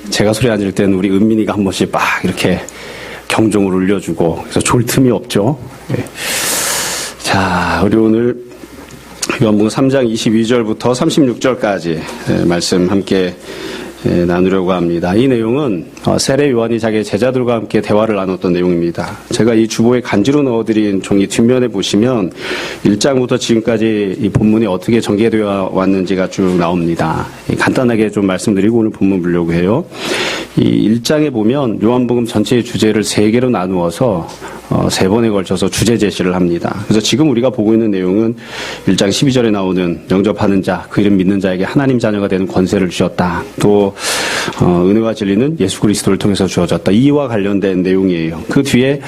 제가 소리 안 지를 때는 우리 은민이가 한 번씩 막 이렇게 경종을 울려주고, 그래서 졸 틈이 없죠. 네. 자, 우리 오늘 요한복음 3장 22절부터 36절까지 말씀 함께 나누려고 합니다. 이 내용은 세례 요한이 자기의 제자들과 함께 대화를 나눴던 내용입니다. 제가 이 주보에 간지로 넣어드린 종이 뒷면에 보시면 1장부터 지금까지 이 본문이 어떻게 전개되어 왔는지가 쭉 나옵니다. 간단하게 좀 말씀드리고 오늘 본문 보려고 해요. 이 1장에 보면 요한복음 전체의 주제를 3개로 나누어서 3번에 걸쳐서 주제 제시를 합니다. 그래서 지금 우리가 보고 있는 내용은 1장 12절에 나오는 영접하는 자, 그 이름 믿는 자에게 하나님 자녀가 되는 권세를 주셨다. 또 은혜와 진리는 예수 그리스도를 통해서 주어졌다. 이와 관련된 내용이에요. 그 뒤에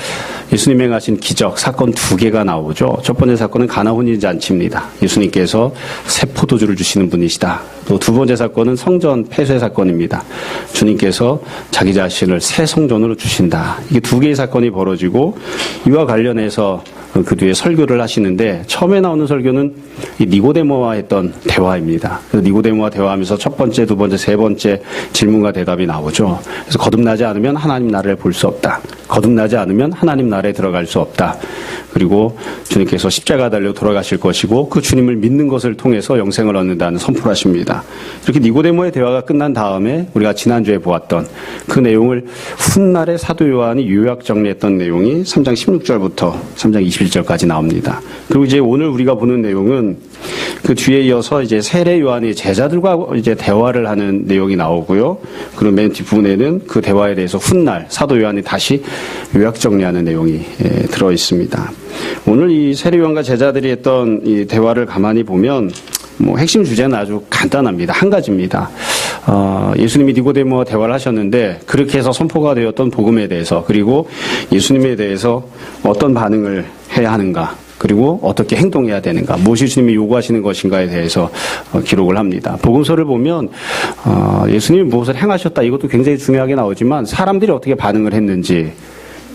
예수님이 행하신 기적, 사건 2개가 나오죠. 첫 번째 사건은 가나 혼인 잔치입니다. 예수님께서 새 포도주를 주시는 분이시다. 또 두 번째 사건은 성전 폐쇄 사건입니다. 주님께서 자기 자신을 새 성전으로 주신다. 이게 2개의 사건이 벌어지고 이와 관련해서 그 뒤에 설교를 하시는데 처음에 나오는 설교는 이 니고데모와 했던 대화입니다. 그래서 니고데모와 대화하면서 첫 번째, 두 번째, 세 번째 질문과 대답이 나오죠. 그래서 거듭나지 않으면 하나님 나라를 볼 수 없다. 거듭나지 않으면 하나님 나라에 들어갈 수 없다. 그리고 주님께서 십자가 달려 돌아가실 것이고 그 주님을 믿는 것을 통해서 영생을 얻는다는 선포를 하십니다. 이렇게 니고데모의 대화가 끝난 다음에 우리가 지난주에 보았던 그 내용을 훗날에 사도 요한이 요약 정리했던 내용이 3장 16절부터 3장 21절까지 나옵니다. 그리고 이제 오늘 우리가 보는 내용은 그 뒤에 이어서 이제 세례 요한이 제자들과 이제 대화를 하는 내용이 나오고요. 그리고 맨 뒷부분에는 그 대화에 대해서 훗날 사도 요한이 다시 요약 정리하는 내용이 들어 있습니다. 오늘 이 세례 요한과 제자들이 했던 이 대화를 가만히 보면 핵심 주제는 아주 간단합니다. 한 가지입니다. 예수님이 니고데모와 대화를 하셨는데 그렇게 해서 선포가 되었던 복음에 대해서 그리고 예수님에 대해서 어떤 반응을 해야 하는가 그리고 어떻게 행동해야 되는가 무엇이 주님이 요구하시는 것인가에 대해서 기록을 합니다. 복음서를 보면 예수님이 무엇을 행하셨다 이것도 굉장히 중요하게 나오지만 사람들이 어떻게 반응을 했는지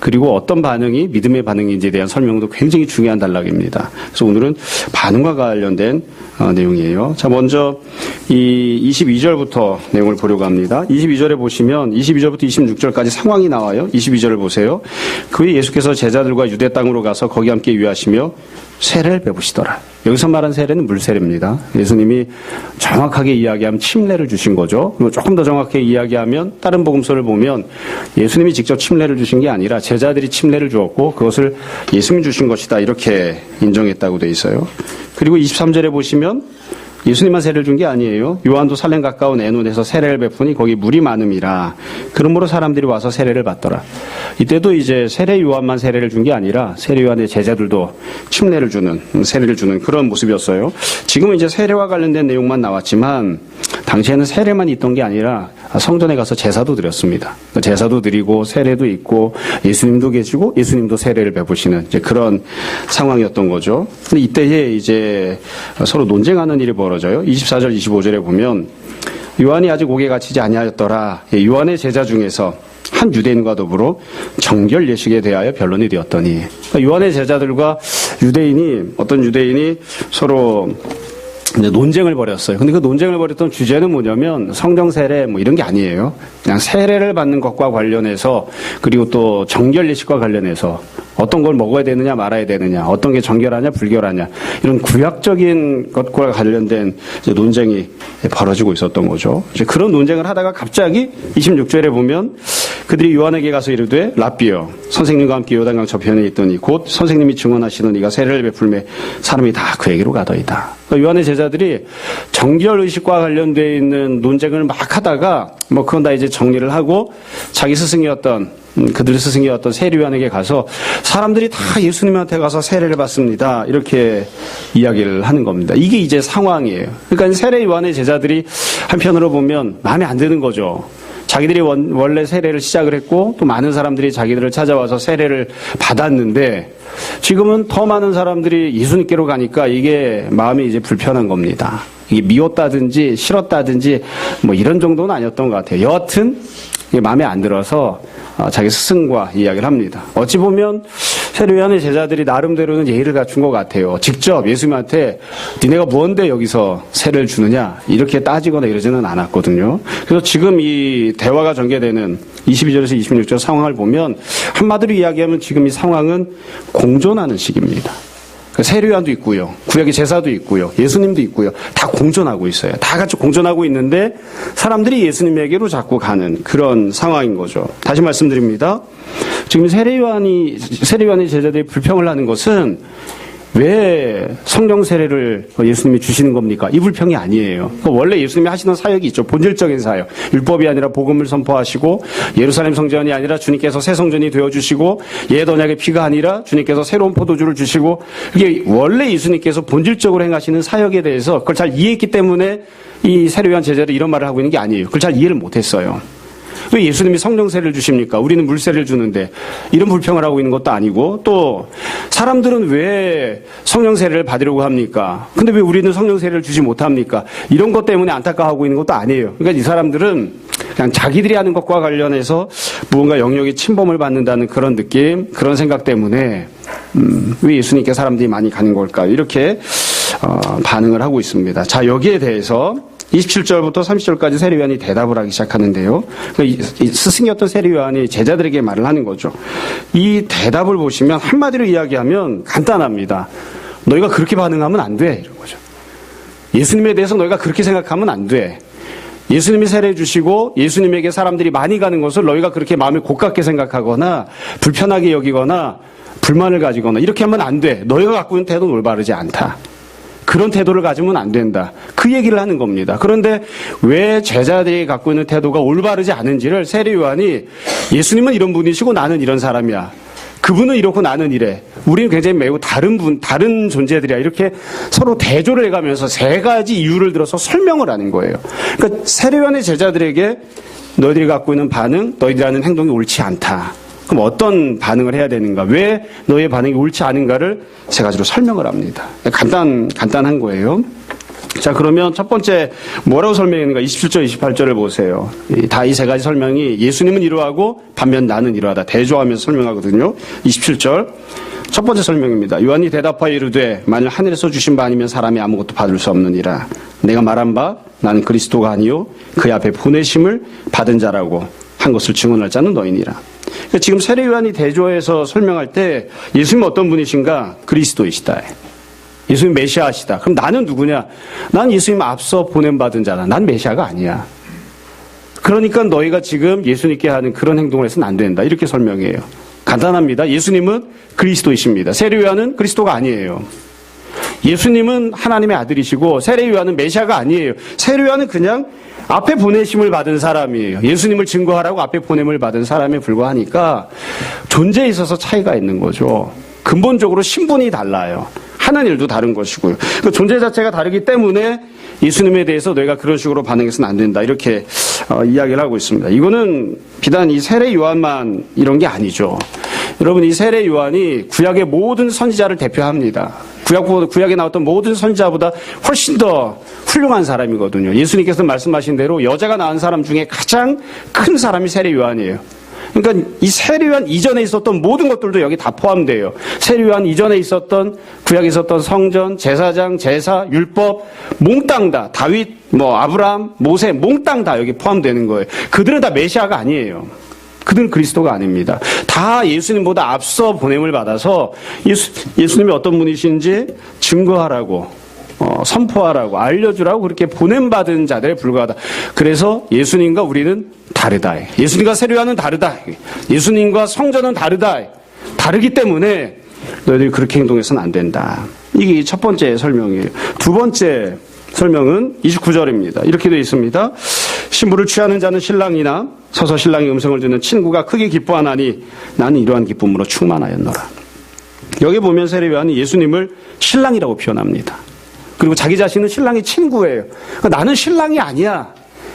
그리고 어떤 반응이 믿음의 반응인지에 대한 설명도 굉장히 중요한 단락입니다. 그래서 오늘은 반응과 관련된 내용이에요. 자, 먼저 이 22절부터 내용을 보려고 합니다. 22절에 보시면 22절부터 26절까지 상황이 나와요. 22절을 보세요. 그 후에 예수께서 제자들과 유대 땅으로 가서 거기 함께 유하시며 세례를 베푸시더라. 여기서 말한 세례는 물세례입니다. 예수님이 정확하게 이야기하면 침례를 주신 거죠. 그리고 조금 더 정확하게 이야기하면 다른 복음서를 보면 예수님이 직접 침례를 주신 게 아니라 제자들이 침례를 주었고 그것을 예수님이 주신 것이다. 이렇게 인정했다고 돼 있어요. 그리고 23절에 보시면 예수님만 세례를 준 게 아니에요. 요한도 살렘 가까운 에논에서 세례를 베푸니 거기 물이 많음이라. 그러므로 사람들이 와서 세례를 받더라. 이때도 이제 세례 요한만 세례를 준 게 아니라 세례 요한의 제자들도 침례를 주는 세례를 주는 그런 모습이었어요. 지금은 이제 세례와 관련된 내용만 나왔지만 당시에는 세례만 있던 게 아니라 성전에 가서 제사도 드렸습니다. 제사도 드리고 세례도 있고 예수님도 계시고 예수님도 세례를 베푸시는 이제 그런 상황이었던 거죠. 근데 이때에 이제 서로 논쟁하는 일이 벌어져요. 24절, 25절에 보면 요한이 아직 옥에 갇히지 아니하였더라. 요한의 제자 중에서 한 유대인과 더불어 정결 예식에 대하여 변론이 되었더니 요한의 제자들과 어떤 유대인이 서로 논쟁을 벌였어요. 근데 그 논쟁을 벌였던 주제는 뭐냐면 성령 세례 이런 게 아니에요. 그냥 세례를 받는 것과 관련해서 그리고 또 정결 예식과 관련해서 어떤 걸 먹어야 되느냐 말아야 되느냐 어떤 게 정결하냐 불결하냐 이런 구약적인 것과 관련된 이제 논쟁이 벌어지고 있었던 거죠. 이제 그런 논쟁을 하다가 갑자기 26절에 보면 그들이 요한에게 가서 이르되 랍비여 선생님과 함께 요단강 저편에 있더니 곧 선생님이 증언하시는 이가 세례를 베풀매 사람이 다 그에게로 가더이다. 요한의 제자들이 정결의식과 관련되어 있는 논쟁을 막 하다가 그건 다 이제 정리를 하고 자기 스승이었던 그들의 스승이었던 세례 요한에게 가서 사람들이 다 예수님한테 가서 세례를 받습니다. 이렇게 이야기를 하는 겁니다. 이게 이제 상황이에요. 그러니까 세례 요한의 제자들이 한편으로 보면 마음에 안 드는 거죠. 자기들이 원래 세례를 시작을 했고 또 많은 사람들이 자기들을 찾아와서 세례를 받았는데 지금은 더 많은 사람들이 예수님께로 가니까 이게 마음이 이제 불편한 겁니다. 이게 미웠다든지 싫었다든지 이런 정도는 아니었던 것 같아요. 여하튼 이게 마음에 안 들어서 자기 스승과 이야기를 합니다. 어찌 보면 세례요한의 제자들이 나름대로는 예의를 갖춘 것 같아요. 직접 예수님한테 니네가 뭔데 여기서 세례를 주느냐 이렇게 따지거나 이러지는 않았거든요. 그래서 지금 이 대화가 전개되는 22절에서 26절 상황을 보면 한마디로 이야기하면 지금 이 상황은 공존하는 시기입니다. 세례요한도 있고요. 구약의 제사도 있고요. 예수님도 있고요. 다 공존하고 있어요. 다 같이 공존하고 있는데 사람들이 예수님에게로 자꾸 가는 그런 상황인 거죠. 다시 말씀드립니다. 지금 세례요한의 제자들이 불평을 하는 것은 왜 성령 세례를 예수님이 주시는 겁니까? 이 불평이 아니에요. 그러니까 원래 예수님이 하시는 사역이 있죠. 본질적인 사역. 율법이 아니라 복음을 선포하시고 예루살렘 성전이 아니라 주님께서 새 성전이 되어주시고 옛 언약의 피가 아니라 주님께서 새로운 포도주를 주시고 이게 원래 예수님께서 본질적으로 행하시는 사역에 대해서 그걸 잘 이해했기 때문에 이 세례요한 제자들이 이런 말을 하고 있는 게 아니에요. 그걸 잘 이해를 못했어요. 왜 예수님이 성령세를 주십니까? 우리는 물세를 주는데 이런 불평을 하고 있는 것도 아니고 또 사람들은 왜 성령세를 받으려고 합니까? 근데 왜 우리는 성령세를 주지 못합니까? 이런 것 때문에 안타까워하고 있는 것도 아니에요. 그러니까 이 사람들은 그냥 자기들이 하는 것과 관련해서 무언가 영역의 침범을 받는다는 그런 느낌, 그런 생각 때문에 왜 예수님께 사람들이 많이 가는 걸까? 이렇게 반응을 하고 있습니다. 자, 여기에 대해서 27절부터 30절까지 세례요한이 대답을 하기 시작하는데요. 스승이었던 세례요한이 제자들에게 말을 하는 거죠. 이 대답을 보시면 한마디로 이야기하면 간단합니다. 너희가 그렇게 반응하면 안 돼. 이런 거죠. 예수님에 대해서 너희가 그렇게 생각하면 안 돼. 예수님이 세례 주시고 예수님에게 사람들이 많이 가는 것을 너희가 그렇게 마음에 고깝게 생각하거나 불편하게 여기거나 불만을 가지거나 이렇게 하면 안 돼. 너희가 갖고 있는 태도는 올바르지 않다. 그런 태도를 가지면 안 된다. 그 얘기를 하는 겁니다. 그런데 왜 제자들이 갖고 있는 태도가 올바르지 않은지를 세례요한이 예수님은 이런 분이시고 나는 이런 사람이야. 그분은 이렇고 나는 이래. 우리는 굉장히 매우 다른 존재들이야. 이렇게 서로 대조를 해가면서 세 가지 이유를 들어서 설명을 하는 거예요. 그러니까 세례요한의 제자들에게 너희들이 갖고 있는 반응, 너희들이 하는 행동이 옳지 않다. 그럼 어떤 반응을 해야 되는가? 왜 너의 반응이 옳지 않은가를 세 가지로 설명을 합니다. 간단한 거예요. 자, 그러면 첫 번째 뭐라고 설명했는가? 27절, 28절을 보세요. 다 이 세 가지 설명이 예수님은 이러하고 반면 나는 이러하다. 대조하면서 설명하거든요. 27절. 첫 번째 설명입니다. 요한이 대답하여 이르되 만일 하늘에서 주신 바 아니면 사람이 아무것도 받을 수 없느니라. 내가 말한 바 나는 그리스도가 아니요 그 앞에 보내심을 받은 자라고 한 것을 증언할 자는 너희니라. 그러니까 지금 세례요한이 대조해서 설명할 때 예수님은 어떤 분이신가? 그리스도이시다. 예수님 메시아시다. 그럼 나는 누구냐? 난 예수님 앞서 보냄받은 자다. 난 메시아가 아니야. 그러니까 너희가 지금 예수님께 하는 그런 행동을 해서는 안 된다. 이렇게 설명해요. 간단합니다. 예수님은 그리스도이십니다. 세례요한은 그리스도가 아니에요. 예수님은 하나님의 아들이시고 세례요한은 메시아가 아니에요. 세례요한은 그냥 앞에 보내심을 받은 사람이에요. 예수님을 증거하라고 앞에 보냄을 받은 사람에 불과하니까 존재에 있어서 차이가 있는 거죠. 근본적으로 신분이 달라요. 하는 일도 다른 것이고요. 그 존재 자체가 다르기 때문에 예수님에 대해서 너희가 그런 식으로 반응해서는 안 된다. 이렇게 이야기를 하고 있습니다. 이거는 비단 이 세례 요한만 이런 게 아니죠. 여러분, 이 세례 요한이 구약의 모든 선지자를 대표합니다. 구약에 나왔던 모든 선지자보다 훨씬 더 훌륭한 사람이거든요. 예수님께서 말씀하신 대로 여자가 낳은 사람 중에 가장 큰 사람이 세례 요한이에요. 그러니까 이 세례 요한 이전에 있었던 모든 것들도 여기 다 포함돼요. 세례 요한 이전에 있었던 구약에 있었던 성전, 제사장, 제사, 율법 몽땅 다 다윗, 아브라함, 모세 몽땅 다 여기 포함되는 거예요. 그들은 다 메시아가 아니에요. 그들은 그리스도가 아닙니다. 다 예수님보다 앞서 보냄을 받아서 예수님이 어떤 분이신지 증거하라고 선포하라고 알려주라고 그렇게 보냄받은 자들에 불과하다. 그래서 예수님과 우리는 다르다. 예수님과 세례요한은 다르다. 예수님과 성전은 다르다. 다르기 때문에 너희들이 그렇게 행동해서는 안 된다. 이게 첫 번째 설명이에요. 두 번째 설명은 29절입니다. 이렇게 되어 있습니다. 신부를 취하는 자는 신랑이나 서서 신랑의 음성을 듣는 친구가 크게 기뻐하나니 나는 이러한 기쁨으로 충만하였노라. 여기 보면 세례요한이 예수님을 신랑이라고 표현합니다. 그리고 자기 자신은 신랑의 친구예요. 그러니까 나는 신랑이 아니야.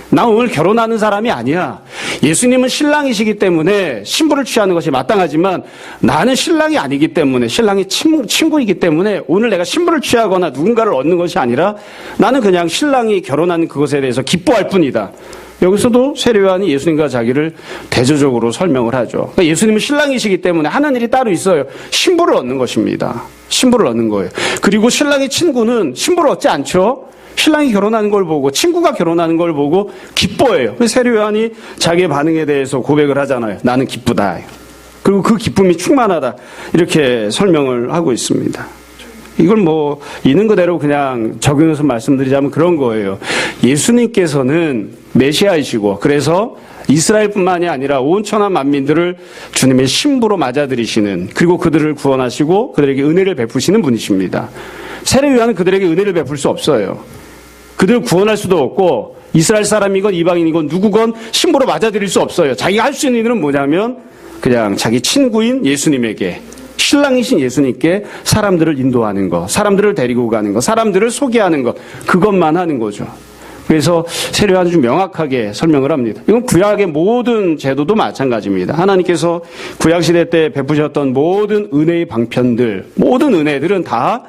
나 오늘 결혼하는 사람이 아니야. 예수님은 신랑이시기 때문에 신부를 취하는 것이 마땅하지만 나는 신랑이 아니기 때문에 신랑이 친구이기 때문에 오늘 내가 신부를 취하거나 누군가를 얻는 것이 아니라 나는 그냥 신랑이 결혼하는 그것에 대해서 기뻐할 뿐이다. 여기서도 세례요한이 예수님과 자기를 대조적으로 설명을 하죠. 그러니까 예수님은 신랑이시기 때문에 하는 일이 따로 있어요. 신부를 얻는 것입니다. 신부를 얻는 거예요. 그리고 신랑의 친구는 신부를 얻지 않죠. 신랑이 결혼하는 걸 보고 친구가 결혼하는 걸 보고 기뻐해요. 세례요한이 자기의 반응에 대해서 고백을 하잖아요. 나는 기쁘다. 그리고 그 기쁨이 충만하다. 이렇게 설명을 하고 있습니다. 이걸 뭐 있는 그대로 그냥 적용해서 말씀드리자면 그런 거예요. 예수님께서는 메시아이시고 그래서 이스라엘뿐만이 아니라 온 천하 만민들을 주님의 신부로 맞아들이시는, 그리고 그들을 구원하시고 그들에게 은혜를 베푸시는 분이십니다. 세례요한은 그들에게 은혜를 베풀 수 없어요. 그들을 구원할 수도 없고 이스라엘 사람이건 이방인이건 누구건 신부로 맞아들일 수 없어요. 자기가 할 수 있는 일은 뭐냐면 그냥 자기 친구인 예수님에게, 신랑이신 예수님께 사람들을 인도하는 것, 사람들을 데리고 가는 것, 사람들을 소개하는 것, 그것만 하는 거죠. 그래서 세례요한은 좀 명확하게 설명을 합니다. 이건 구약의 모든 제도도 마찬가지입니다. 하나님께서 구약시대 때 베푸셨던 모든 은혜의 방편들, 모든 은혜들은 다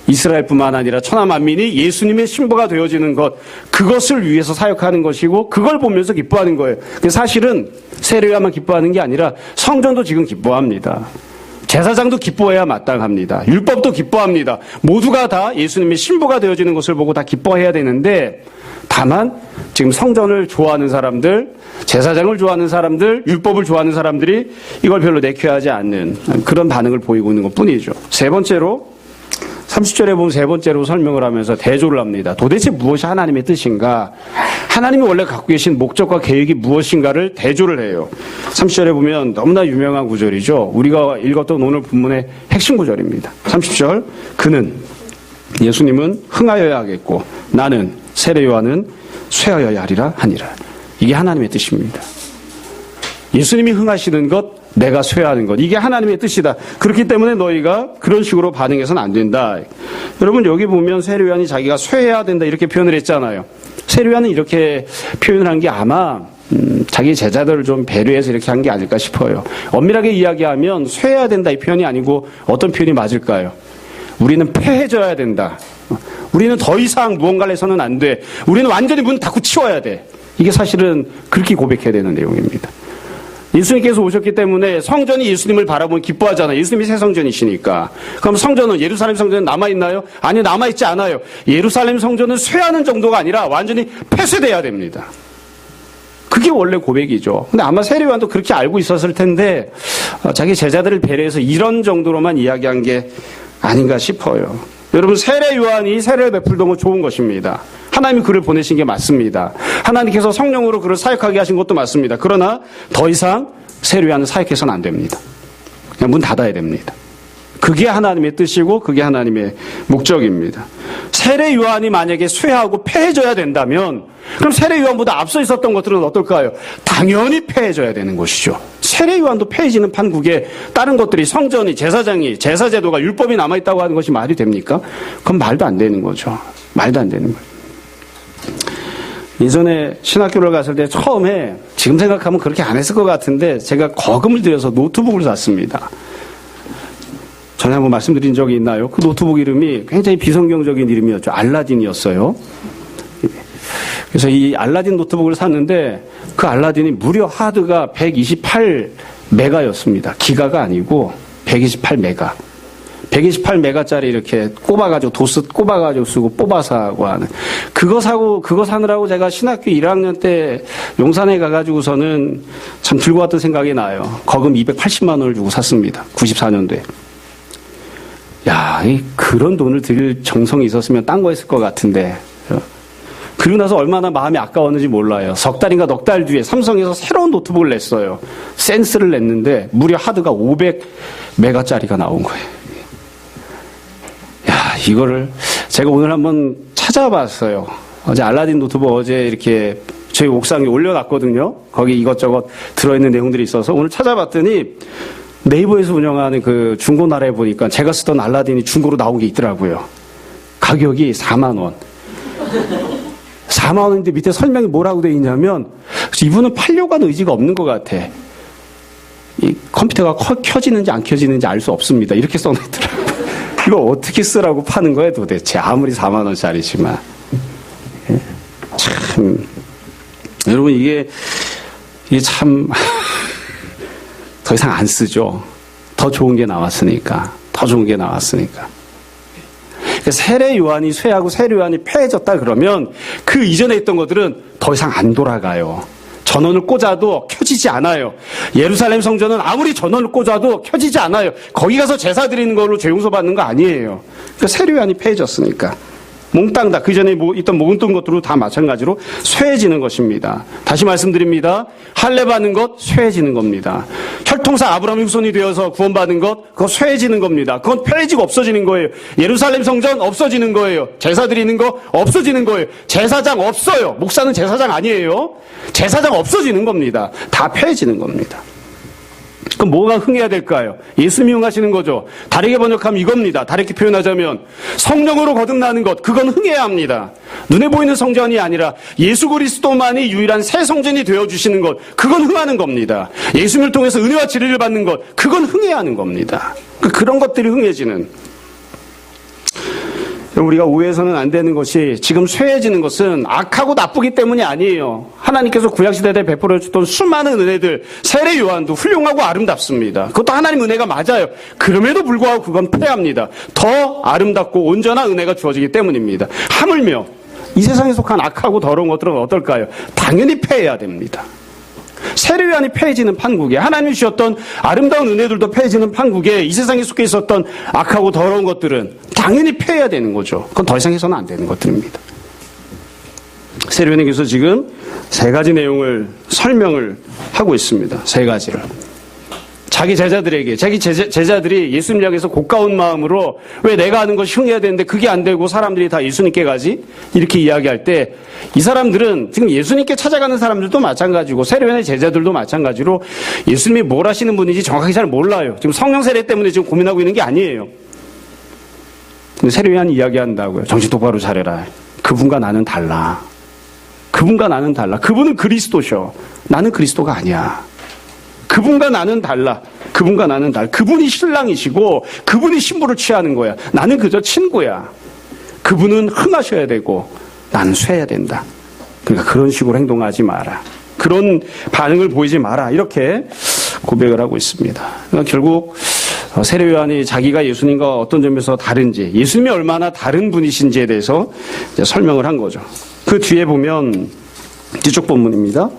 이스라엘뿐만 아니라 천하 만민이 예수님의 신부가 되어지는 것, 그것을 위해서 사역하는 것이고 그걸 보면서 기뻐하는 거예요. 사실은 세례요한만 기뻐하는 게 아니라 성전도 지금 기뻐합니다. 제사장도 기뻐해야 마땅합니다. 율법도 기뻐합니다. 모두가 다 예수님의 신부가 되어지는 것을 보고 다 기뻐해야 되는데, 다만 지금 성전을 좋아하는 사람들, 제사장을 좋아하는 사람들, 율법을 좋아하는 사람들이 이걸 별로 내켜하지 않는 그런 반응을 보이고 있는 것뿐이죠. 세 번째로 30절에 보면 세 번째로 설명을 하면서 대조를 합니다. 도대체 무엇이 하나님의 뜻인가? 하나님이 원래 갖고 계신 목적과 계획이 무엇인가를 대조를 해요. 30절에 보면 너무나 유명한 구절이죠. 우리가 읽었던 오늘 본문의 핵심 구절입니다. 30절, 그는, 예수님은 흥하여야 하겠고 나는, 세례요한은 쇠하여야 하리라 하니라. 이게 하나님의 뜻입니다. 예수님이 흥하시는 것, 내가 쇠하는 것, 이게 하나님의 뜻이다. 그렇기 때문에 너희가 그런 식으로 반응해서는 안 된다. 여러분, 여기 보면 세례요한이 자기가 쇠해야 된다 이렇게 표현을 했잖아요. 세례요한은 이렇게 표현을 한 게 아마 자기 제자들을 좀 배려해서 이렇게 한 게 아닐까 싶어요. 엄밀하게 이야기하면 쇠해야 된다 이 표현이 아니고 어떤 표현이 맞을까요? 우리는 패해져야 된다. 우리는 더 이상 무언가를 해서는 안 돼. 우리는 완전히 문 닫고 치워야 돼. 이게 사실은 그렇게 고백해야 되는 내용입니다. 예수님께서 오셨기 때문에 성전이 예수님을 바라보면 기뻐하잖아요. 예수님이 새 성전이시니까. 그럼 성전은, 예루살렘 성전은 남아있나요? 아니요, 남아있지 않아요. 예루살렘 성전은 쇠하는 정도가 아니라 완전히 폐쇄돼야 됩니다. 그게 원래 고백이죠. 근데 아마 세례요한도 그렇게 알고 있었을 텐데 자기 제자들을 배려해서 이런 정도로만 이야기한 게 아닌가 싶어요. 여러분, 세례요한이 세례를 베풀던 건 좋은 것입니다. 하나님이 그를 보내신 게 맞습니다. 하나님께서 성령으로 그를 사역하게 하신 것도 맞습니다. 그러나 더 이상 세례요한은 사역해서는 안 됩니다. 그냥 문 닫아야 됩니다. 그게 하나님의 뜻이고 그게 하나님의 목적입니다. 세례요한이 만약에 쇠하고 폐해져야 된다면 그럼 세례요한보다 앞서 있었던 것들은 어떨까요? 당연히 폐해져야 되는 것이죠. 세례요한도 폐해지는 판국에 다른 것들이, 성전이, 제사장이, 제사제도가, 율법이 남아있다고 하는 것이 말이 됩니까? 그건 말도 안 되는 거죠. 말도 안 되는 거예요. 예전에 신학교를 갔을 때 처음에, 지금 생각하면 그렇게 안 했을 것 같은데 제가 거금을 들여서 노트북을 샀습니다. 전에 한번 말씀드린 적이 있나요? 그 노트북 이름이 굉장히 비성경적인 이름이었죠. 알라딘이었어요. 그래서 이 알라딘 노트북을 샀는데 그 알라딘이 무려 하드가 128메가였습니다. 기가가 아니고 128메가. 128메가짜리 이렇게 꼽아가지고, 도스 꼽아가지고 쓰고 뽑아서 하고 하는. 그거 사느라고 제가 신학교 1학년 때 용산에 가가지고서는 참 들고 왔던 생각이 나요. 거금 280만 원을 주고 샀습니다. 94년도에. 야, 그런 돈을 들일 정성이 있었으면 딴 거 했을 것 같은데. 그리고 나서 얼마나 마음이 아까웠는지 몰라요. 석 달인가 넉 달 뒤에 삼성에서 새로운 노트북을 냈어요. 센스를 냈는데 무려 하드가 500메가짜리가 나온 거예요. 야, 이거를 제가 오늘 한번 찾아봤어요. 어제 알라딘 노트북 어제 이렇게 저희 옥상에 올려놨거든요. 거기 이것저것 들어있는 내용들이 있어서 오늘 찾아봤더니 네이버에서 운영하는 그 중고나라에 보니까 제가 쓰던 알라딘이 중고로 나온 게 있더라고요. 가격이 4만 원. 4만 원인데 밑에 설명이 뭐라고 돼 있냐면 이분은 팔려고 하는 의지가 없는 것 같아. 이 컴퓨터가 켜지는지 안 켜지는지 알 수 없습니다. 이렇게 써놓더라고요. 이거 어떻게 쓰라고 파는 거야 도대체. 아무리 4만 원짜리지만. 참 여러분, 이게 참, 더 이상 안 쓰죠. 더 좋은 게 나왔으니까. 그러니까 세례 요한이 쇠하고 세례 요한이 폐해졌다 그러면 그 이전에 있던 것들은 더 이상 안 돌아가요. 전원을 꽂아도 켜지지 않아요. 예루살렘 성전은 아무리 전원을 꽂아도 켜지지 않아요. 거기 가서 제사 드리는 걸로 죄 용서 받는 거 아니에요. 그러니까 세례 요한이 폐해졌으니까. 몽땅 다 그 전에 있던 모든 것들도 다 마찬가지로 쇠해지는 것입니다. 다시 말씀드립니다. 할례 받는 것 쇠해지는 겁니다. 혈통상 아브라함의 후손이 되어서 구원받은 것 그거 쇠해지는 겁니다. 그건 폐해지고 없어지는 거예요. 예루살렘 성전 없어지는 거예요. 제사 드리는 거 없어지는 거예요. 제사장 없어요. 목사는 제사장 아니에요. 제사장 없어지는 겁니다. 다 폐해지는 겁니다. 그럼 뭐가 흥해야 될까요? 예수님이 흥하시는 거죠. 다르게 번역하면 이겁니다. 다르게 표현하자면 성령으로 거듭나는 것, 그건 흥해야 합니다. 눈에 보이는 성전이 아니라 예수 그리스도만이 유일한 새 성전이 되어주시는 것, 그건 흥하는 겁니다. 예수님을 통해서 은혜와 지혜를 받는 것, 그건 흥해야 하는 겁니다. 그런 것들이 흥해지는. 우리가 오해해서는 안 되는 것이 지금 쇠해지는 것은 악하고 나쁘기 때문이 아니에요. 하나님께서 구약시대 때 베풀어 주셨던 수많은 은혜들, 세례 요한도 훌륭하고 아름답습니다. 그것도 하나님 은혜가 맞아요. 그럼에도 불구하고 그건 폐합니다. 더 아름답고 온전한 은혜가 주어지기 때문입니다. 하물며 이 세상에 속한 악하고 더러운 것들은 어떨까요? 당연히 폐해야 됩니다. 세례 요한이 폐해지는 판국에 하나님이 주셨던 아름다운 은혜들도 폐해지는 판국에 이 세상에 속해 있었던 악하고 더러운 것들은 당연히 폐해야 되는 거죠. 그건 더 이상 해서는 안 되는 것들입니다. 세례 요한에게서 지금 세 가지 내용을 설명을 하고 있습니다. 세 가지를. 자기 제자들에게, 자기 제자들이 예수님 향해서 고가운 마음으로 왜 내가 하는 것이 흉해야 되는데 그게 안 되고 사람들이 다 예수님께 가지? 이렇게 이야기할 때 이 사람들은 지금 예수님께 찾아가는 사람들도 마찬가지고 세례요한의 제자들도 마찬가지로 예수님이 뭘 하시는 분인지 정확하게 잘 몰라요. 지금 성령 세례 때문에 지금 고민하고 있는 게 아니에요. 근데 세례요한이 이야기한다고요. 정신 똑바로 차려라. 그분과 나는 달라. 그분은 그리스도셔. 나는 그리스도가 아니야. 그분과 나는 달라. 그분이 신랑이시고 그분이 신부를 취하는 거야. 나는 그저 친구야. 그분은 흥하셔야 되고 나는 쇠야 된다. 그러니까 그런 식으로 행동하지 마라. 그런 반응을 보이지 마라. 이렇게 고백을 하고 있습니다. 그러니까 결국 세례 요한이 자기가 예수님과 어떤 점에서 다른지, 예수님이 얼마나 다른 분이신지에 대해서 이제 설명을 한 거죠. 그 뒤에 보면 뒤쪽 본문입니다.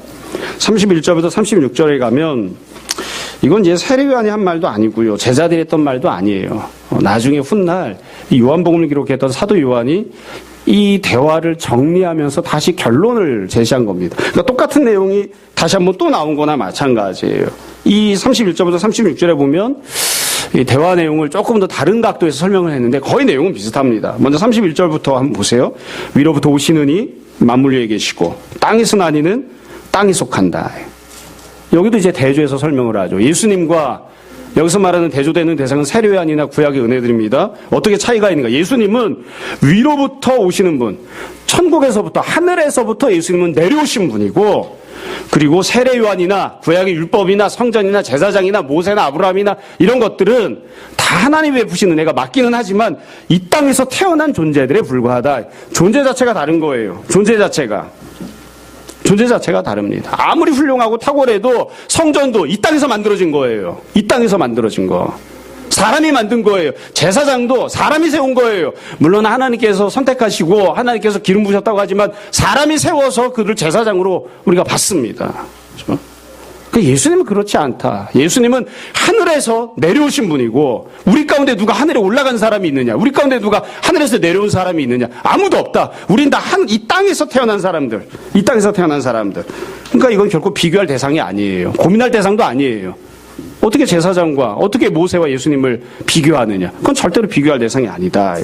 31절부터 36절에 가면 이건 이제 세례 요한이 한 말도 아니고요. 제자들이 했던 말도 아니에요. 나중에 훗날 이 요한복음을 기록했던 사도 요한이 이 대화를 정리하면서 다시 결론을 제시한 겁니다. 그러니까 똑같은 내용이 다시 한번 또 나온 거나 마찬가지예요. 이 31절부터 36절에 보면 이 대화 내용을 조금 더 다른 각도에서 설명을 했는데 거의 내용은 비슷합니다. 먼저 31절부터 한번 보세요. 위로부터 오시는 이 만물 위에 계시고 땅에서 나니는 땅에 속한다. 여기도 이제 대조해서 설명을 하죠. 예수님과 여기서 말하는 대조되는 대상은 세례 요한이나 구약의 은혜들입니다. 어떻게 차이가 있는가? 예수님은 위로부터 오시는 분, 천국에서부터 하늘에서부터 예수님은 내려오신 분이고, 그리고 세례 요한이나 구약의 율법이나 성전이나 제사장이나 모세나 아브라함이나 이런 것들은 다 하나님이 베푸신 은혜가 맞기는 하지만 이 땅에서 태어난 존재들에 불과하다. 존재 자체가 다른 거예요. 존재 자체가 다릅니다. 아무리 훌륭하고 탁월해도 성전도 이 땅에서 만들어진 거예요. 이 땅에서 만들어진 거. 사람이 만든 거예요. 제사장도 사람이 세운 거예요. 물론 하나님께서 선택하시고 하나님께서 기름 부으셨다고 하지만 사람이 세워서 그를 제사장으로 우리가 받습니다. 그렇죠? 예수님은 그렇지 않다. 예수님은 하늘에서 내려오신 분이고 우리 가운데 누가 하늘에 올라간 사람이 있느냐? 우리 가운데 누가 하늘에서 내려온 사람이 있느냐? 아무도 없다. 우린 다 이 땅에서 태어난 사람들. 이 땅에서 태어난 사람들. 그러니까 이건 결코 비교할 대상이 아니에요. 고민할 대상도 아니에요. 어떻게 제사장과 어떻게 모세와 예수님을 비교하느냐? 그건 절대로 비교할 대상이 아니다.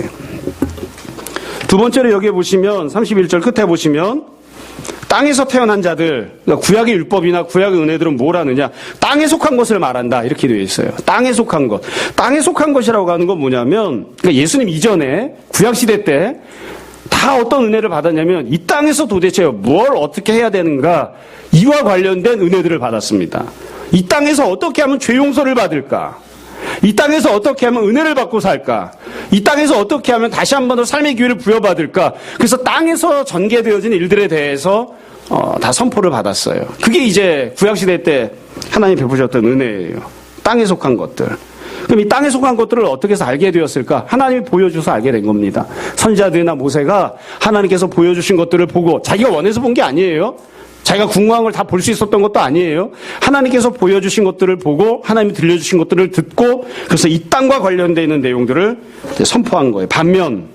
두 번째로 여기에 보시면 31절 끝에 보시면 땅에서 태어난 자들, 그러니까 구약의 율법이나 구약의 은혜들은 뭘 하느냐? 땅에 속한 것을 말한다. 이렇게 되어 있어요. 땅에 속한 것. 땅에 속한 것이라고 하는 건 뭐냐면, 그러니까 예수님 이전에 구약시대 때 다 어떤 은혜를 받았냐면 이 땅에서 도대체 뭘 어떻게 해야 되는가? 이와 관련된 은혜들을 받았습니다. 이 땅에서 어떻게 하면 죄 용서를 받을까? 이 땅에서 어떻게 하면 은혜를 받고 살까? 이 땅에서 어떻게 하면 다시 한 번 더 삶의 기회를 부여받을까? 그래서 땅에서 전개되어진 일들에 대해서 다 선포를 받았어요. 그게 이제 구약시대 때 하나님 베푸셨던 은혜예요. 땅에 속한 것들. 그럼 이 땅에 속한 것들을 어떻게 해서 알게 되었을까? 하나님이 보여줘서 알게 된 겁니다. 선지자들이나 모세가 하나님께서 보여주신 것들을 보고 자기가 원해서 본 게 아니에요. 자기가 궁금한 걸 다 볼 수 있었던 것도 아니에요. 하나님께서 보여주신 것들을 보고 하나님이 들려주신 것들을 듣고 그래서 이 땅과 관련되어 있는 내용들을 선포한 거예요. 반면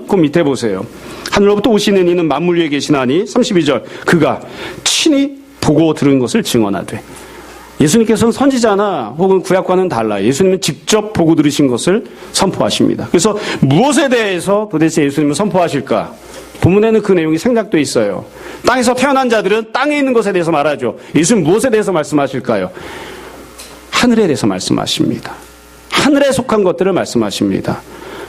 그 밑에 보세요. 하늘로부터 오시는 이는 만물 위에 계시나니 32절 그가 친히 보고 들은 것을 증언하되 예수님께서는 선지자나 혹은 구약과는 달라요. 예수님은 직접 보고 들으신 것을 선포하십니다. 그래서 무엇에 대해서 도대체 예수님은 선포하실까? 본문에는 그 내용이 생략되어 있어요. 땅에서 태어난 자들은 땅에 있는 것에 대해서 말하죠. 예수님 무엇에 대해서 말씀하실까요? 하늘에 대해서 말씀하십니다. 하늘에 속한 것들을 말씀하십니다.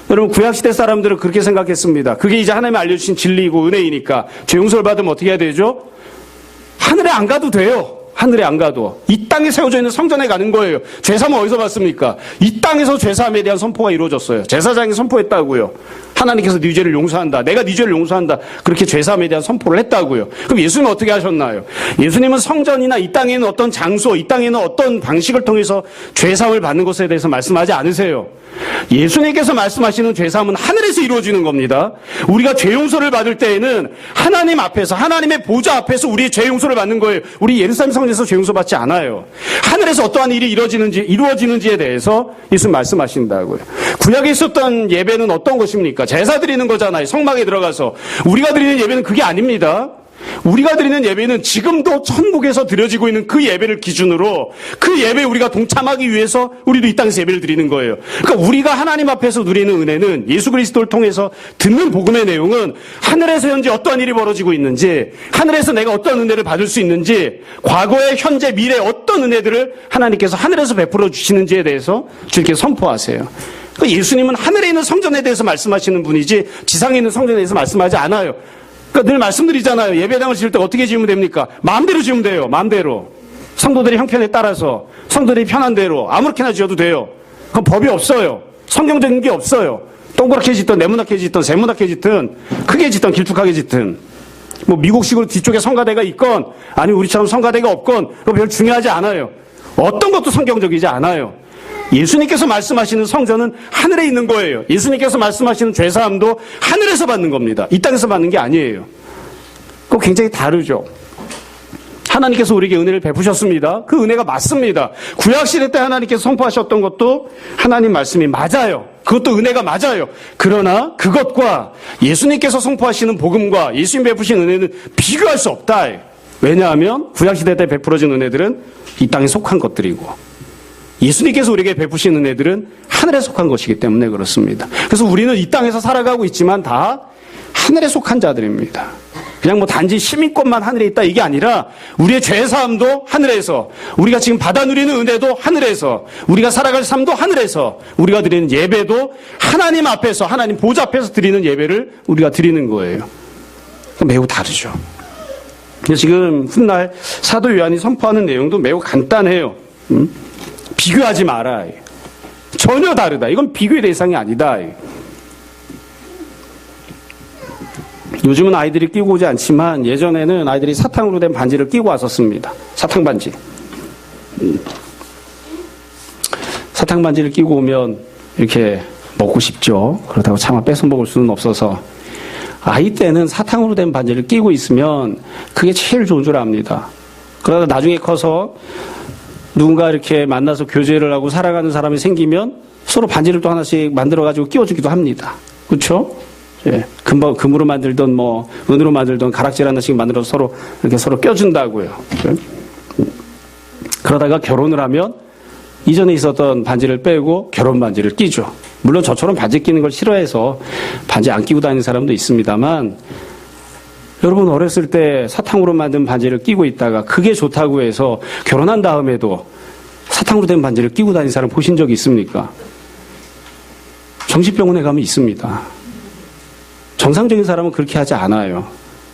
여러분 구약시대 사람들은 그렇게 생각했습니다. 그게 이제 하나님이 알려주신 진리이고 은혜이니까 죄 용서를 받으면 어떻게 해야 되죠? 하늘에 안 가도 돼요. 하늘에 안 가도 이 땅에 세워져 있는 성전에 가는 거예요. 죄사함은 어디서 받습니까? 이 땅에서 죄사함에 대한 선포가 이루어졌어요. 제사장이 선포했다고요. 하나님께서 네 죄를 용서한다. 내가 네 죄를 용서한다. 그렇게 죄사함에 대한 선포를 했다고요. 그럼 예수님은 어떻게 하셨나요? 예수님은 성전이나 이 땅에 있는 어떤 장소, 이 땅에 있는 어떤 방식을 통해서 죄사함을 받는 것에 대해서 말씀하지 않으세요. 예수님께서 말씀하시는 죄사함은 하늘에서 이루어지는 겁니다. 우리가 죄 용서를 받을 때에는 하나님 앞에서 하나님의 보좌 앞에서 우리의 죄 용서를 받는 거예요. 우리 예루살렘 성전에서 죄 용서 받지 않아요. 하늘에서 어떠한 일이 이루어지는지에 대해서 예수님 말씀하신다고요. 구약에 있었던 예배는 어떤 것입니까? 제사 드리는 거잖아요. 성막에 들어가서. 우리가 드리는 예배는 그게 아닙니다. 우리가 드리는 예배는 지금도 천국에서 드려지고 있는 그 예배를 기준으로 그 예배에 우리가 동참하기 위해서 우리도 이 땅에서 예배를 드리는 거예요. 그러니까 우리가 하나님 앞에서 누리는 은혜는 예수 그리스도를 통해서 듣는 복음의 내용은 하늘에서 현재 어떠한 일이 벌어지고 있는지, 하늘에서 내가 어떤 은혜를 받을 수 있는지, 과거에 현재 미래에 어떤 은혜들을 하나님께서 하늘에서 베풀어 주시는지에 대해서 주님께 선포하세요. 그러니까 예수님은 하늘에 있는 성전에 대해서 말씀하시는 분이지 지상에 있는 성전에 대해서 말씀하지 않아요. 그러니까 늘 말씀드리잖아요. 예배당을 지을 때 어떻게 지으면 됩니까? 마음대로 지으면 돼요. 마음대로. 성도들의 형편에 따라서 성도들이 편한 대로 아무렇게나 지어도 돼요. 그건 법이 없어요. 성경적인 게 없어요. 동그랗게 짓든 네모나게 짓든 세모나게 짓든 크게 짓든 길쭉하게 짓든 뭐 미국식으로 뒤쪽에 성가대가 있건 아니면 우리처럼 성가대가 없건 그거 별 중요하지 않아요. 어떤 것도 성경적이지 않아요. 예수님께서 말씀하시는 성전은 하늘에 있는 거예요. 예수님께서 말씀하시는 죄사함도 하늘에서 받는 겁니다. 이 땅에서 받는 게 아니에요. 그거 굉장히 다르죠. 하나님께서 우리에게 은혜를 베푸셨습니다. 그 은혜가 맞습니다. 구약시대 때 하나님께서 선포하셨던 것도 하나님 말씀이 맞아요. 그것도 은혜가 맞아요. 그러나 그것과 예수님께서 선포하시는 복음과 예수님 베푸신 은혜는 비교할 수 없다. 왜냐하면 구약시대 때 베풀어진 은혜들은 이 땅에 속한 것들이고 예수님께서 우리에게 베푸신 은혜들은 하늘에 속한 것이기 때문에 그렇습니다. 그래서 우리는 이 땅에서 살아가고 있지만 다 하늘에 속한 자들입니다. 그냥 뭐 단지 시민권만 하늘에 있다 이게 아니라 우리의 죄사함도 하늘에서, 우리가 지금 받아 누리는 은혜도 하늘에서, 우리가 살아갈 삶도 하늘에서, 우리가 드리는 예배도 하나님 앞에서, 하나님 보좌 앞에서 드리는 예배를 우리가 드리는 거예요. 매우 다르죠. 지금 훗날 사도 요한이 선포하는 내용도 매우 간단해요. 비교하지 마라. 전혀 다르다. 이건 비교의 대상이 아니다. 요즘은 아이들이 끼고 오지 않지만 예전에는 아이들이 사탕으로 된 반지를 끼고 왔었습니다. 사탕 반지. 사탕 반지를 끼고 오면 이렇게 먹고 싶죠. 그렇다고 차마 뺏어 먹을 수는 없어서 아이 때는 사탕으로 된 반지를 끼고 있으면 그게 제일 좋은 줄 압니다. 그러다 나중에 커서 누군가 이렇게 만나서 교제를 하고 살아가는 사람이 생기면 서로 반지를 또 하나씩 만들어가지고 끼워주기도 합니다. 그렇죠? 예. 금으로 만들던 뭐 은으로 만들던 가락질 하나씩 만들어서 서로 이렇게 서로 껴준다고요. 그러다가 결혼을 하면 이전에 있었던 반지를 빼고 결혼 반지를 끼죠. 물론 저처럼 반지 끼는 걸 싫어해서 반지 안 끼고 다니는 사람도 있습니다만 여러분 어렸을 때 사탕으로 만든 반지를 끼고 있다가 그게 좋다고 해서 결혼한 다음에도 사탕으로 된 반지를 끼고 다니는 사람 보신 적이 있습니까? 정신병원에 가면 있습니다. 정상적인 사람은 그렇게 하지 않아요.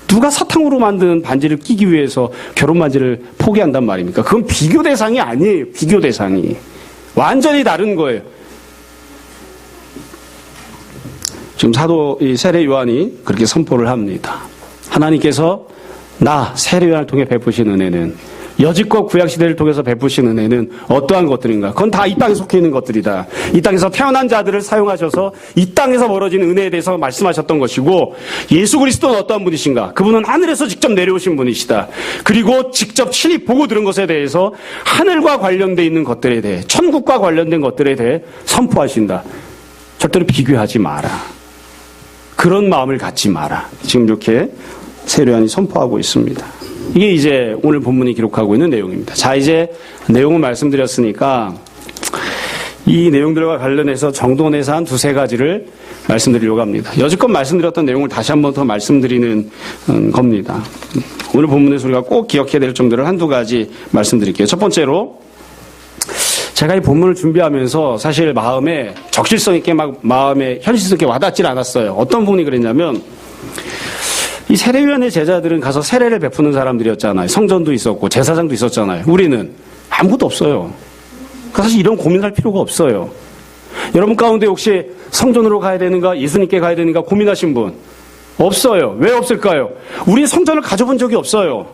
누가 사탕으로 만든 반지를 끼기 위해서 결혼 반지를 포기한단 말입니까? 그건 비교 대상이 아니에요. 비교 대상이. 완전히 다른 거예요. 지금 사도 세례 요한이 그렇게 선포를 합니다. 하나님께서 나 세례요한을 통해 베푸신 은혜는, 여지껏 구약시대를 통해서 베푸신 은혜는 어떠한 것들인가? 그건 다 이 땅에 속해 있는 것들이다. 이 땅에서 태어난 자들을 사용하셔서 이 땅에서 벌어진 은혜에 대해서 말씀하셨던 것이고, 예수 그리스도는 어떠한 분이신가? 그분은 하늘에서 직접 내려오신 분이시다. 그리고 직접 친히 보고 들은 것에 대해서 하늘과 관련되어 있는 것들에 대해, 천국과 관련된 것들에 대해 선포하신다. 절대로 비교하지 마라. 그런 마음을 갖지 마라. 지금 이렇게 세례요한이 선포하고 있습니다. 이게 이제 오늘 본문이 기록하고 있는 내용입니다. 자, 이제 내용을 말씀드렸으니까 이 내용들과 관련해서 정돈해서 한 두세 가지를 말씀드리려고 합니다. 여지껏 말씀드렸던 내용을 다시 한 번 더 말씀드리는 겁니다. 오늘 본문에서 우리가 꼭 기억해야 될 점들을 한두 가지 말씀드릴게요. 첫 번째로, 제가 이 본문을 준비하면서 사실 마음에 적실성 있게 마음에 현실성 있게 와닿질 않았어요. 어떤 부분이 그랬냐면, 이 세례요한의 제자들은 가서 세례를 베푸는 사람들이었잖아요. 성전도 있었고 제사장도 있었잖아요. 우리는 아무것도 없어요. 사실 이런 고민할 필요가 없어요. 여러분 가운데 혹시 성전으로 가야 되는가, 예수님께 가야 되는가 고민하신 분 없어요. 왜 없을까요? 우리 성전을 가져본 적이 없어요.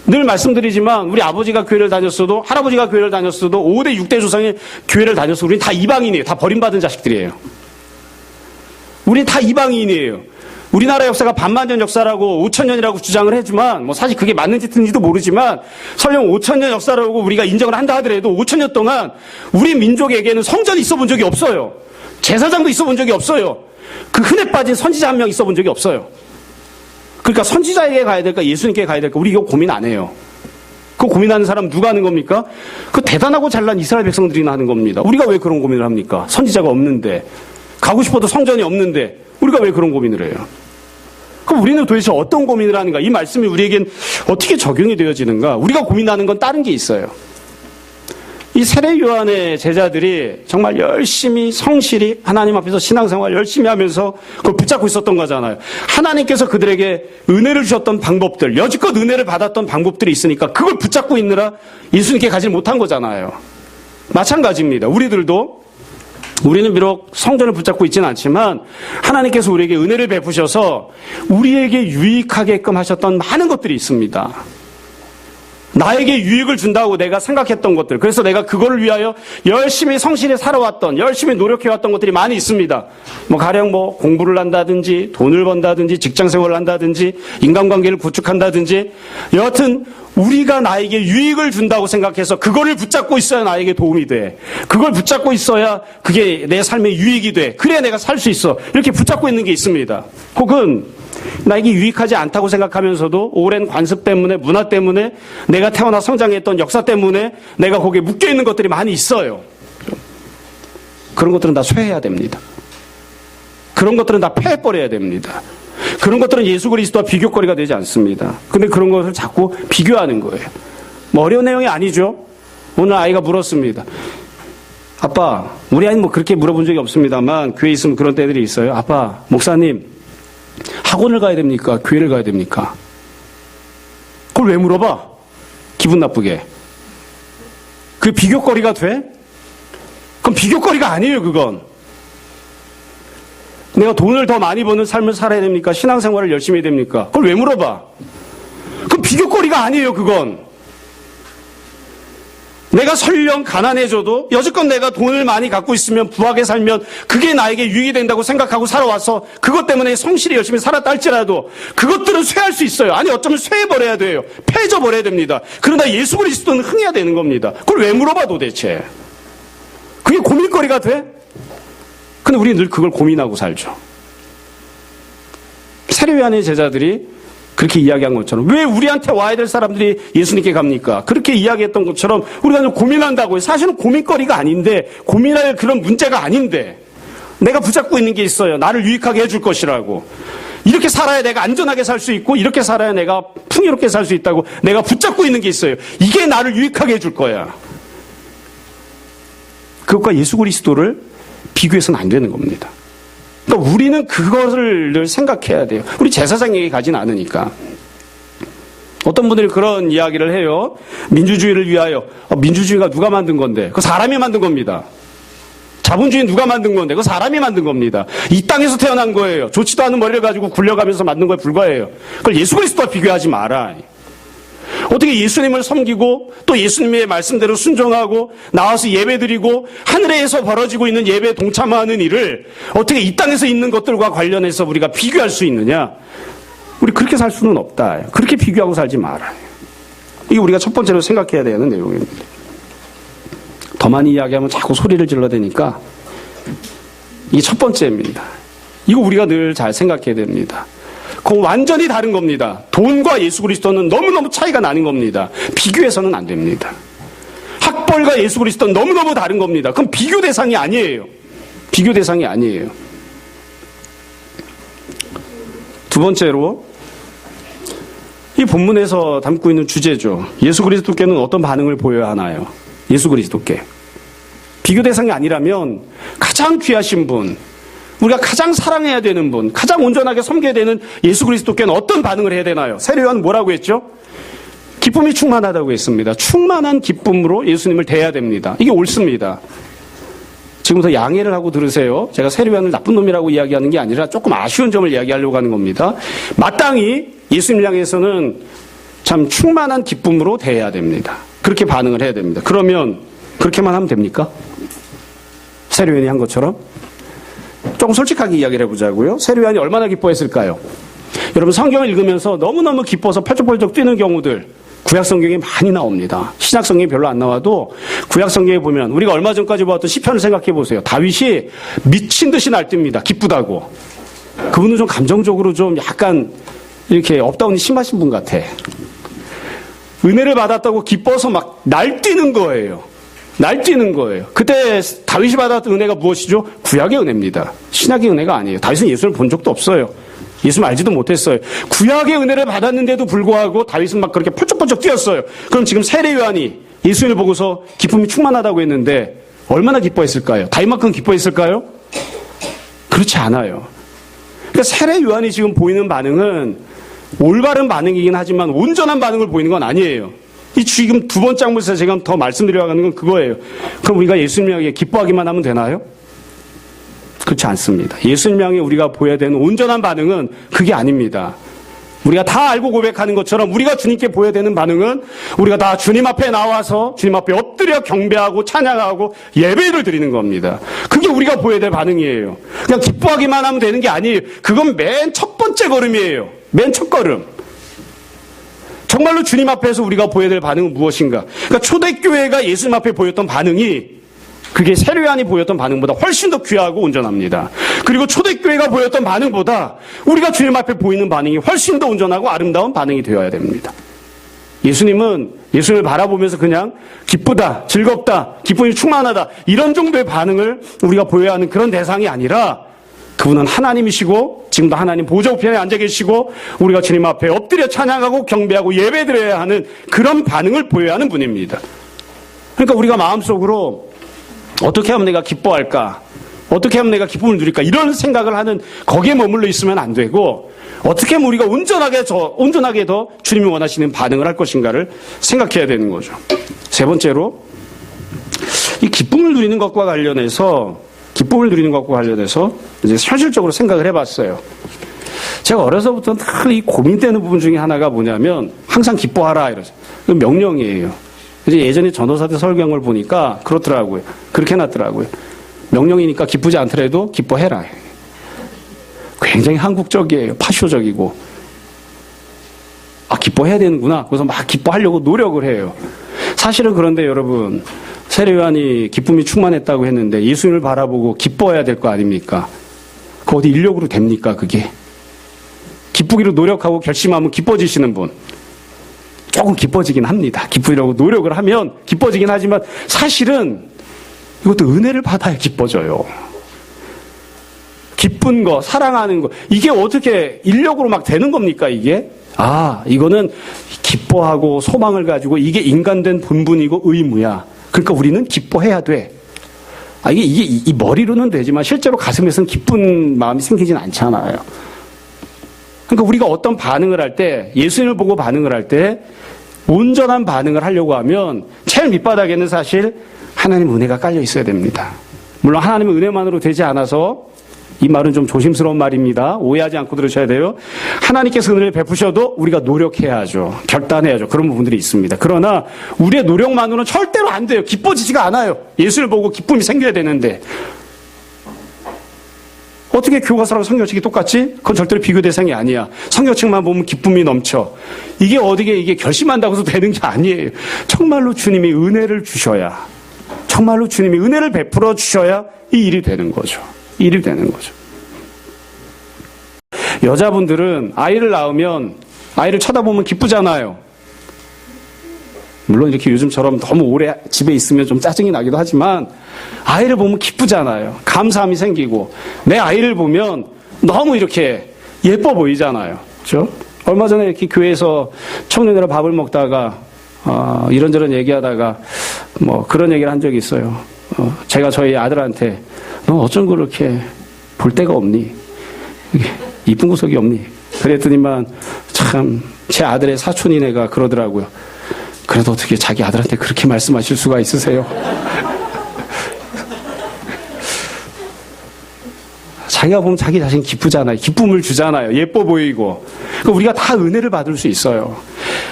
늘 말씀드리지만 우리 아버지가 교회를 다녔어도, 할아버지가 교회를 다녔어도, 5대 6대 조상의 교회를 다녔어도 우리는 다 이방인이에요. 다 버림받은 자식들이에요. 우리는 다 이방인이에요. 우리나라 역사가 반만년 역사라고 5,000년이라고 주장을 하지만, 뭐 사실 그게 맞는지 틀린지도 모르지만, 설령 5,000년 역사라고 우리가 인정을 한다 하더라도 5,000년 동안 우리 민족에게는 성전이 있어 본 적이 없어요. 제사장도 있어 본 적이 없어요. 그 흔해 빠진 선지자 한 명 있어 본 적이 없어요. 그러니까 선지자에게 가야 될까, 예수님께 가야 될까, 우리 이거 고민 안 해요. 그거 고민하는 사람 누가 하는 겁니까? 그 대단하고 잘난 이스라엘 백성들이나 하는 겁니다. 우리가 왜 그런 고민을 합니까? 선지자가 없는데, 가고 싶어도 성전이 없는데 우리가 왜 그런 고민을 해요? 그럼 우리는 도대체 어떤 고민을 하는가? 이 말씀이 우리에겐 어떻게 적용이 되어지는가? 우리가 고민하는 건 다른 게 있어요. 이 세례요한의 제자들이 정말 열심히 성실히 하나님 앞에서 신앙생활 열심히 하면서 그걸 붙잡고 있었던 거잖아요. 하나님께서 그들에게 은혜를 주셨던 방법들, 여지껏 은혜를 받았던 방법들이 있으니까 그걸 붙잡고 있느라 예수님께 가지 못한 거잖아요. 마찬가지입니다. 우리는 비록 성전을 붙잡고 있지는 않지만 하나님께서 우리에게 은혜를 베푸셔서 우리에게 유익하게끔 하셨던 많은 것들이 있습니다. 나에게 유익을 준다고 내가 생각했던 것들, 그래서 내가 그걸 위하여 열심히 성실히 살아왔던, 열심히 노력해왔던 것들이 많이 있습니다. 가령 공부를 한다든지, 돈을 번다든지, 직장생활을 한다든지, 인간관계를 구축한다든지, 여하튼 우리가 나에게 유익을 준다고 생각해서 그거를 붙잡고 있어야 나에게 도움이 돼. 그걸 붙잡고 있어야 그게 내 삶의 유익이 돼. 그래야 내가 살 수 있어. 이렇게 붙잡고 있는 게 있습니다. 혹은 나에게 유익하지 않다고 생각하면서도 오랜 관습 때문에, 문화 때문에, 내가 태어나 성장했던 역사 때문에 내가 거기에 묶여있는 것들이 많이 있어요. 그런 것들은 다 쇠해야 됩니다. 그런 것들은 다 패해버려야 됩니다. 그런 것들은 예수 그리스도와 비교거리가 되지 않습니다. 근데 그런 것을 자꾸 비교하는 거예요. 어려운 내용이 아니죠. 오늘 아이가 물었습니다. 아빠, 우리 아이는 그렇게 물어본 적이 없습니다만 교회에 있으면 그런 때들이 있어요. 아빠, 목사님, 학원을 가야 됩니까? 교회를 가야 됩니까? 그걸 왜 물어봐? 기분 나쁘게. 그게 비교거리가 돼? 그럼 비교거리가 아니에요, 그건. 내가 돈을 더 많이 버는 삶을 살아야 됩니까? 신앙생활을 열심히 해야 됩니까? 그걸 왜 물어봐? 그건 비교거리가 아니에요, 그건. 내가 설령 가난해져도 여지껏 내가 돈을 많이 갖고 있으면, 부하게 살면 그게 나에게 유익이 된다고 생각하고 살아와서 그것 때문에 성실히 열심히 살았다 할지라도 그것들은 쇠할 수 있어요. 아니, 어쩌면 쇠해버려야 돼요. 패해져버려야 됩니다. 그러나 예수 그리스도는 흥해야 되는 겁니다. 그걸 왜 물어봐 도대체? 그게 고민거리가 돼? 근데 우리는 늘 그걸 고민하고 살죠. 세례요한의 제자들이 그렇게 이야기한 것처럼, 왜 우리한테 와야 될 사람들이 예수님께 갑니까? 그렇게 이야기했던 것처럼 우리가 좀 고민한다고요. 사실은 고민거리가 아닌데, 고민할 그런 문제가 아닌데, 내가 붙잡고 있는 게 있어요. 나를 유익하게 해줄 것이라고. 이렇게 살아야 내가 안전하게 살 수 있고, 이렇게 살아야 내가 풍요롭게 살 수 있다고 내가 붙잡고 있는 게 있어요. 이게 나를 유익하게 해줄 거야. 그것과 예수 그리스도를 비교해서는 안 되는 겁니다. 그러니까 우리는 그것을 늘 생각해야 돼요. 우리 제사장에게 가진 않으니까. 어떤 분들이 그런 이야기를 해요. 민주주의를 위하여. 민주주의가 누가 만든 건데? 그 사람이 만든 겁니다. 자본주의 누가 만든 건데? 그거 사람이 만든 겁니다. 이 땅에서 태어난 거예요. 좋지도 않은 머리를 가지고 굴려가면서 만든 거에 불과해요. 그걸 예수 그리스도와 비교하지 마라. 어떻게 예수님을 섬기고 또 예수님의 말씀대로 순종하고 나와서 예배드리고 하늘에서 벌어지고 있는 예배에 동참하는 일을 어떻게 이 땅에서 있는 것들과 관련해서 우리가 비교할 수 있느냐? 우리 그렇게 살 수는 없다. 그렇게 비교하고 살지 마라. 이게 우리가 첫 번째로 생각해야 되는 내용입니다. 더 많이 이야기하면 자꾸 소리를 질러대니까 이게 첫 번째입니다. 이거 우리가 늘 잘 생각해야 됩니다. 그건 완전히 다른 겁니다. 돈과 예수 그리스도는 너무너무 차이가 나는 겁니다. 비교해서는 안 됩니다. 학벌과 예수 그리스도는 너무너무 다른 겁니다. 그럼 비교 대상이 아니에요. 비교 대상이 아니에요. 두 번째로 이 본문에서 담고 있는 주제죠. 예수 그리스도께는 어떤 반응을 보여야 하나요? 예수 그리스도께. 비교 대상이 아니라면 가장 귀하신 분, 우리가 가장 사랑해야 되는 분, 가장 온전하게 섬겨야 되는 예수 그리스도께는 어떤 반응을 해야 되나요? 세례요한은 뭐라고 했죠? 기쁨이 충만하다고 했습니다. 충만한 기쁨으로 예수님을 대해야 됩니다. 이게 옳습니다. 지금부터 양해를 하고 들으세요. 제가 세례요한을 나쁜 놈이라고 이야기하는 게 아니라 조금 아쉬운 점을 이야기하려고 하는 겁니다. 마땅히 예수님 향해서는 참 충만한 기쁨으로 대해야 됩니다. 그렇게 반응을 해야 됩니다. 그러면 그렇게만 하면 됩니까? 세례요한이 한 것처럼? 조금 솔직하게 이야기를 해보자고요. 세례요한이 얼마나 기뻐했을까요? 여러분 성경을 읽으면서 너무너무 기뻐서 펄쩍펄쩍 뛰는 경우들 구약 성경에 많이 나옵니다. 신약 성경에 별로 안 나와도 구약 성경에 보면 우리가 얼마 전까지 보았던 시편을 생각해 보세요. 다윗이 미친 듯이 날뜁니다. 기쁘다고. 그분은 좀 감정적으로 좀 약간 이렇게 업다운이 심하신 분 같아. 은혜를 받았다고 기뻐서 막 날뛰는 거예요. 날뛰는 거예요. 그때 다윗이 받았던 은혜가 무엇이죠? 구약의 은혜입니다. 신약의 은혜가 아니에요. 다윗은 예수를 본 적도 없어요. 예수를 알지도 못했어요. 구약의 은혜를 받았는데도 불구하고 다윗은 막 그렇게 펄쩍펄쩍 뛰었어요. 그럼 지금 세례요한이 예수를 보고서 기쁨이 충만하다고 했는데 얼마나 기뻐했을까요? 다윗만큼 기뻐했을까요? 그렇지 않아요. 그러니까 세례요한이 지금 보이는 반응은 올바른 반응이긴 하지만 온전한 반응을 보이는 건 아니에요. 이 지금 두 번째 장부에서 제가 더 말씀드려가는 건 그거예요. 그럼 우리가 예수님 향해 기뻐하기만 하면 되나요? 그렇지 않습니다. 예수님 향해 우리가 보여야 되는 온전한 반응은 그게 아닙니다. 우리가 다 알고 고백하는 것처럼 우리가 주님께 보여야 되는 반응은 우리가 다 주님 앞에 나와서 주님 앞에 엎드려 경배하고 찬양하고 예배를 드리는 겁니다. 그게 우리가 보여야 될 반응이에요. 그냥 기뻐하기만 하면 되는 게 아니에요. 그건 맨 첫 번째 걸음이에요. 맨 첫 걸음. 정말로 주님 앞에서 우리가 보여야 될 반응은 무엇인가? 그러니까 초대교회가 예수님 앞에 보였던 반응이 그게 세례요한이 보였던 반응보다 훨씬 더 귀하고 온전합니다. 그리고 초대교회가 보였던 반응보다 우리가 주님 앞에 보이는 반응이 훨씬 더 온전하고 아름다운 반응이 되어야 됩니다. 예수님은 예수님을 바라보면서 그냥 기쁘다, 즐겁다, 기쁨이 충만하다 이런 정도의 반응을 우리가 보여야 하는 그런 대상이 아니라 그분은 하나님이시고 지금도 하나님 보좌 우편에 앉아 계시고 우리가 주님 앞에 엎드려 찬양하고 경배하고 예배드려야 하는 그런 반응을 보여야 하는 분입니다. 그러니까 우리가 마음속으로 어떻게 하면 내가 기뻐할까? 어떻게 하면 내가 기쁨을 누릴까? 이런 생각을 하는 거기에 머물러 있으면 안 되고 어떻게 하면 우리가 온전하게 더 주님이 원하시는 반응을 할 것인가를 생각해야 되는 거죠. 세 번째로 이 기쁨을 누리는 것과 관련해서 이제 현실적으로 생각을 해봤어요. 제가 어려서부터 늘 이 고민되는 부분 중에 하나가 뭐냐면 항상 기뻐하라 이러죠. 명령이에요. 이제 예전에 전도사 때 설교한 걸 보니까 그렇더라고요. 그렇게 해놨더라고요. 명령이니까 기쁘지 않더라도 기뻐해라. 굉장히 한국적이에요. 파쇼적이고. 아, 기뻐해야 되는구나. 그래서 막 기뻐하려고 노력을 해요. 사실은 그런데 여러분, 세례요한이 기쁨이 충만했다고 했는데 예수님을 바라보고 기뻐해야 될 거 아닙니까? 그 어디 인력으로 됩니까, 그게? 기쁘기로 노력하고 결심하면 기뻐지시는 분. 조금 기뻐지긴 합니다. 기쁘려고 노력을 하면 기뻐지긴 하지만 사실은 이것도 은혜를 받아야 기뻐져요. 기쁜 거, 사랑하는 거, 이게 어떻게 인력으로 막 되는 겁니까, 이게? 아, 이거는 기뻐하고 소망을 가지고 이게 인간된 본분이고 의무야. 그러니까 우리는 기뻐해야 돼. 아, 이게 이 머리로는 되지만 실제로 가슴에서는 기쁜 마음이 생기진 않잖아요. 그러니까 우리가 어떤 반응을 할 때, 예수님을 보고 반응을 할 때, 온전한 반응을 하려고 하면 제일 밑바닥에는 사실 하나님 은혜가 깔려 있어야 됩니다. 물론 하나님의 은혜만으로 되지 않아서 이 말은 좀 조심스러운 말입니다. 오해하지 않고 들으셔야 돼요. 하나님께서 은혜를 베푸셔도 우리가 노력해야죠. 결단해야죠. 그런 부분들이 있습니다. 그러나 우리의 노력만으로는 절대로 안 돼요. 기뻐지지가 않아요. 예수를 보고 기쁨이 생겨야 되는데 어떻게 교과서랑 성경책이 똑같지? 그건 절대로 비교 대상이 아니야. 성경책만 보면 기쁨이 넘쳐. 이게 어디게 이게 결심한다고 해서 되는 게 아니에요. 정말로 주님이 은혜를 주셔야, 정말로 주님이 은혜를 베풀어 주셔야 이 일이 되는 거죠. 일이 되는 거죠. 여자분들은 아이를 낳으면 아이를 쳐다보면 기쁘잖아요. 물론 이렇게 요즘처럼 너무 오래 집에 있으면 좀 짜증이 나기도 하지만 아이를 보면 기쁘잖아요. 감사함이 생기고 내 아이를 보면 너무 이렇게 예뻐 보이잖아요. 그렇죠? 얼마 전에 이렇게 교회에서 청년들과 밥을 먹다가 이런저런 얘기하다가 뭐 그런 얘기를 한 적이 있어요. 제가 저희 아들한테 너 어쩜 그렇게 볼 데가 없니? 이쁜 구석이 없니? 그랬더니만 참 제 아들의 사촌이네가 그러더라고요. 그래도 어떻게 자기 아들한테 그렇게 말씀하실 수가 있으세요? 자기가 보면 자기 자신 기쁘잖아요. 기쁨을 주잖아요. 예뻐 보이고. 우리가 다 은혜를 받을 수 있어요.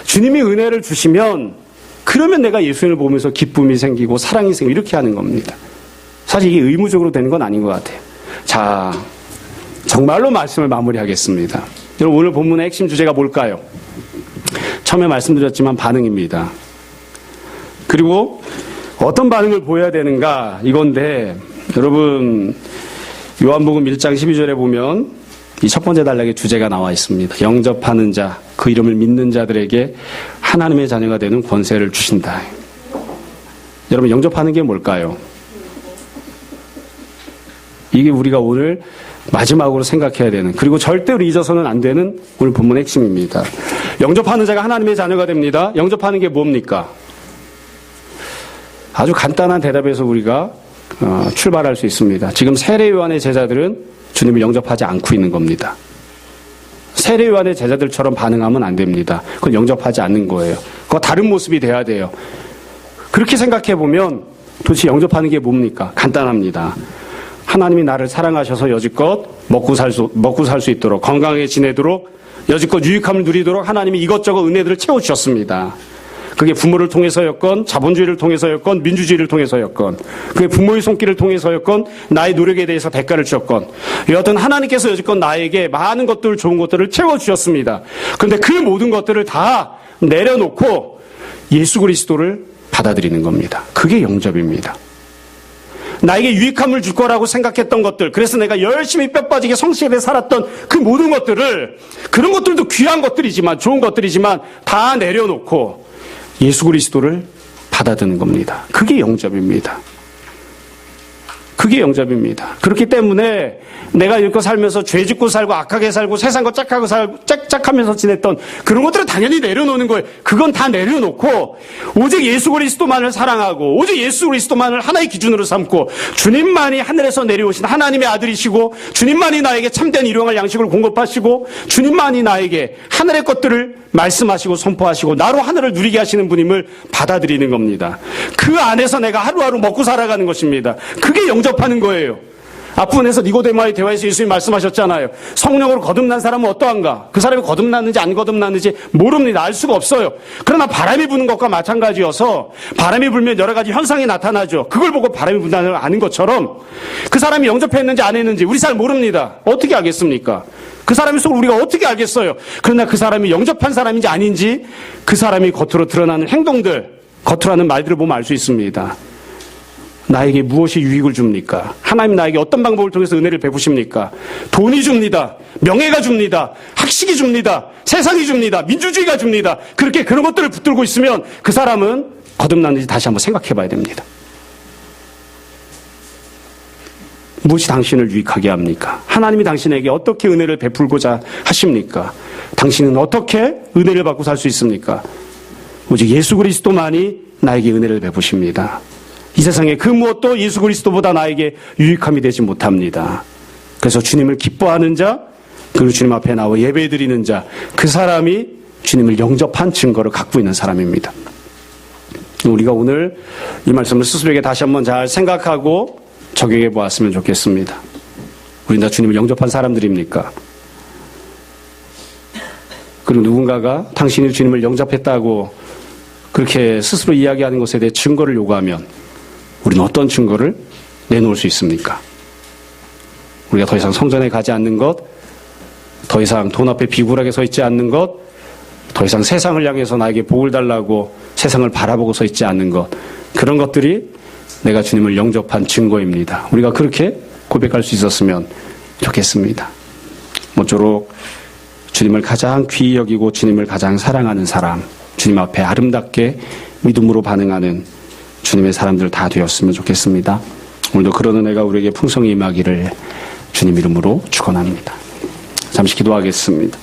주님이 은혜를 주시면 그러면 내가 예수님을 보면서 기쁨이 생기고 사랑이 생기고 이렇게 하는 겁니다. 사실 이게 의무적으로 되는 건 아닌 것 같아요. 자, 정말로 말씀을 마무리하겠습니다. 여러분 오늘 본문의 핵심 주제가 뭘까요? 처음에 말씀드렸지만 반응입니다. 그리고 어떤 반응을 보여야 되는가 이건데 여러분 요한복음 1장 12절에 보면 이 첫 번째 단락의 주제가 나와 있습니다. 영접하는 자, 그 이름을 믿는 자들에게 하나님의 자녀가 되는 권세를 주신다. 여러분 영접하는 게 뭘까요? 이게 우리가 오늘 마지막으로 생각해야 되는, 그리고 절대로 잊어서는 안 되는 오늘 본문의 핵심입니다. 영접하는 자가 하나님의 자녀가 됩니다. 영접하는 게 뭡니까? 아주 간단한 대답에서 우리가 출발할 수 있습니다. 지금 세례 요한의 제자들은 주님을 영접하지 않고 있는 겁니다. 세례 요한의 제자들처럼 반응하면 안 됩니다. 그건 영접하지 않는 거예요. 그거 다른 모습이 돼야 돼요. 그렇게 생각해 보면 도대체 영접하는 게 뭡니까? 간단합니다. 하나님이 나를 사랑하셔서 여지껏 먹고 살 수 있도록, 건강하게 지내도록, 여지껏 유익함을 누리도록 하나님이 이것저것 은혜들을 채워주셨습니다. 그게 부모를 통해서였건, 자본주의를 통해서였건, 민주주의를 통해서였건, 그게 부모의 손길을 통해서였건, 나의 노력에 대해서 대가를 주셨건, 여하튼 하나님께서 여지껏 나에게 많은 것들, 좋은 것들을 채워주셨습니다. 그런데 그 모든 것들을 다 내려놓고 예수 그리스도를 받아들이는 겁니다. 그게 영접입니다. 나에게 유익함을 줄 거라고 생각했던 것들, 그래서 내가 열심히 뼈 빠지게 성실하게 살았던 그 모든 것들을, 그런 것들도 귀한 것들이지만, 좋은 것들이지만 다 내려놓고 예수 그리스도를 받아드는 겁니다. 그게 영접입니다. 그게 영접입니다. 그렇기 때문에 내가 이렇게 살면서 죄 짓고 살고 악하게 살고 세상과 짝하고 살고 짝짝하면서 지냈던 그런 것들은 당연히 내려놓는 거예요. 그건 다 내려놓고 오직 예수 그리스도만을 사랑하고 오직 예수 그리스도만을 하나의 기준으로 삼고 주님만이 하늘에서 내려오신 하나님의 아들이시고 주님만이 나에게 참된 일용할 양식을 공급하시고 주님만이 나에게 하늘의 것들을 말씀하시고 선포하시고 나로 하늘을 누리게 하시는 분임을 받아들이는 겁니다. 그 안에서 내가 하루하루 먹고 살아가는 것입니다. 그게 영접하는 거예요. 앞부분에서 니고데모와의 대화에서 예수님이 말씀하셨잖아요. 성령으로 거듭난 사람은 어떠한가? 그 사람이 거듭났는지 안 거듭났는지 모릅니다. 알 수가 없어요. 그러나 바람이 부는 것과 마찬가지여서 바람이 불면 여러 가지 현상이 나타나죠. 그걸 보고 바람이 분다는 걸 아는 것처럼 그 사람이 영접했는지 안 했는지 우리 잘 모릅니다. 어떻게 알겠습니까? 그 사람의 속을 우리가 어떻게 알겠어요? 그러나 그 사람이 영접한 사람인지 아닌지 그 사람이 겉으로 드러나는 행동들, 겉으로 하는 말들을 보면 알 수 있습니다. 나에게 무엇이 유익을 줍니까? 하나님 나에게 어떤 방법을 통해서 은혜를 베푸십니까? 돈이 줍니다. 명예가 줍니다. 학식이 줍니다. 세상이 줍니다. 민주주의가 줍니다. 그렇게 그런 것들을 붙들고 있으면 그 사람은 거듭났는지 다시 한번 생각해 봐야 됩니다. 무엇이 당신을 유익하게 합니까? 하나님이 당신에게 어떻게 은혜를 베풀고자 하십니까? 당신은 어떻게 은혜를 받고 살 수 있습니까? 오직 예수 그리스도만이 나에게 은혜를 베푸십니다. 이 세상에 그 무엇도 예수 그리스도보다 나에게 유익함이 되지 못합니다. 그래서 주님을 기뻐하는 자, 그리고 주님 앞에 나와 예배드리는 자, 그 사람이 주님을 영접한 증거를 갖고 있는 사람입니다. 우리가 오늘 이 말씀을 스스로에게 다시 한번 잘 생각하고 적용해 보았으면 좋겠습니다. 우린 다 주님을 영접한 사람들입니까? 그리고 누군가가 당신이 주님을 영접했다고 그렇게 스스로 이야기하는 것에 대해 증거를 요구하면 우리는 어떤 증거를 내놓을 수 있습니까? 우리가 더 이상 성전에 가지 않는 것, 더 이상 돈 앞에 비굴하게 서 있지 않는 것, 더 이상 세상을 향해서 나에게 복을 달라고 세상을 바라보고 서 있지 않는 것, 그런 것들이 내가 주님을 영접한 증거입니다. 우리가 그렇게 고백할 수 있었으면 좋겠습니다. 모쪼록 주님을 가장 귀히 여기고 주님을 가장 사랑하는 사람, 주님 앞에 아름답게 믿음으로 반응하는 주님의 사람들 다 되었으면 좋겠습니다. 오늘도 그런 은혜가 우리에게 풍성히 임하기를 주님 이름으로 축원합니다. 잠시 기도하겠습니다.